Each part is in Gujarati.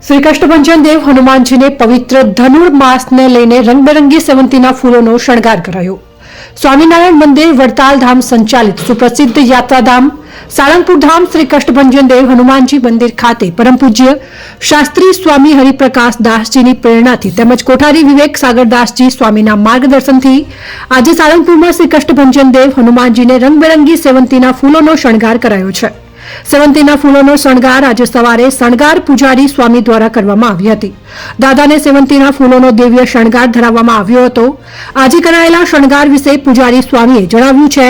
શ્રી કષ્ટભંજન દેવ હનુમાનજીને પવિત્ર ધનુર્માસને લઈને રંગબેરંગી સેવંતીના ફૂલોનો શણગાર કરાયો. સ્વામિનારાયણ મંદિર વડતાલ ધામ સંચાલિત સુપ્રસિદ્ધ યાત્રાધામ સાળંગપુર ધામ શ્રી કષ્ટભંજન દેવ હનુમાનજી મંદિર ખાતે પરમ પૂજ્ય શાસ્ત્રી સ્વામી હરિપ્રકાશ દાસજીની પ્રેરણાથી તેમજ કોઠારી વિવેક સાગરદાસજી સ્વામીના માર્ગદર્શનથી આજે સાળંગપુરમાં શ્રી કષ્ટભંજન દેવ હનુમાનજીને રંગબેરંગી સેવંતીના ફૂલોનો શણગાર કરાયો છે. સેવંતીના ફૂલોનો શણગાર આજે સવારે શણગાર પૂજારી સ્વામી દ્વારા કરવામાં આવી હતી. દાદાને સેવંતીના ફૂલોનો દિવ્ય શણગાર ધરાવવામાં આવ્યો હતો. આજે કરાયેલા શણગાર વિશે પૂજારી સ્વામીએ જણાવ્યું છે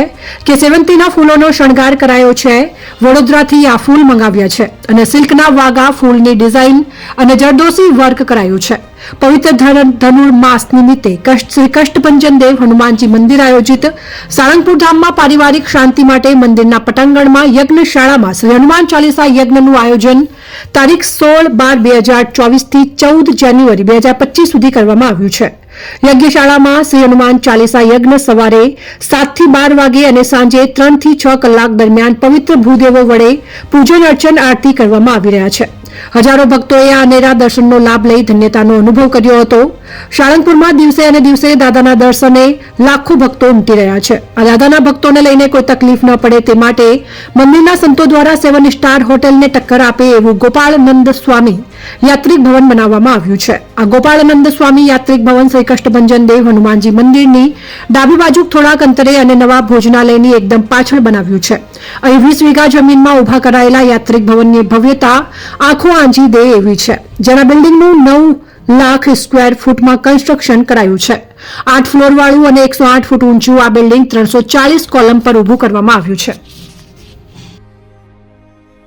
કે સેવંતીના ફૂલોનો શણગાર કરાયો છે. વડોદરાથી આ ફૂલ મંગાવ્યા છે અને સિલ્કના વાગા ફૂલની ડિઝાઇન અને જરદોશી વર્ક કરાયું છે. પવિત્ર ધનુર્માસ નિમિત્તે શ્રી કષ્ટભંજન દેવ હનુમાનજી મંદિર આયોજિત સાળંગપુર ધામમાં પારિવારિક શાંતિ માટે મંદિરના પટાંગણમાં યજ્ઞશાળામાં શ્રી હનુમાન ચાલીસા યજ્ઞનું આયોજન તારીખ 16/12/2024 થી 14 જાન્યુઆરી 2025 સુધી કરવામાં આવ્યું છે. યજ્ઞશાળામાં શ્રી હનુમાન ચાલીસા યજ્ઞ સવારે 7 થી 12 વાગે અને સાંજે 3 થી 6 કલાક દરમિયાન પવિત્ર ભૂદેવો વડે પૂજન અર્ચન આરતી કરવામાં આવી રહ્યા છે. હજારો ભક્તોએ આ અનેરા દર્શનનો લાભ લઈ ધન્યતાનો અનુભવ કર્યો હતો. સાળંગપુરમાં દિવસે અને દિવસે દાદાના દર્શને લાખો ભક્તો ઉમટી રહ્યા છે. આ દાદાના ભક્તોને લઈને કોઈ તકલીફ ન પડે તે માટે મંદિરના સંતો દ્વારા 7 સ્ટાર હોટેલને ટક્કર આપે એવું ગોપાળનંદ સ્વામી યાત્રિક ભવન બનાવવામાં આવ્યું છે. આ ગોપાળનંદ સ્વામી યાત્રિક ભવન શ્રી કષ્ટભંજન દેવ હનુમાનજી મંદિરની ડાબી બાજુ થોડાક અંતરે અને નવા ભોજનાલયની એકદમ પાછળ બનાવ્યું છે. અહીં 20 વીઘા જમીનમાં ઉભા કરાયેલા યાત્રિક ભવનની ભવ્યતા આંખો આંજી દે એવી છે. જેના બિલ્ડિંગનું 9 લાખ સ્ક્વેર ફૂટમાં કન્સ્ટ્રક્શન કરાયું છે. 8 ફ્લોર વાળું અને 108 ફૂટ ઊંચું આ બિલ્ડિંગ 340 કોલમ પર ઉભું કરવામાં આવ્યું છે.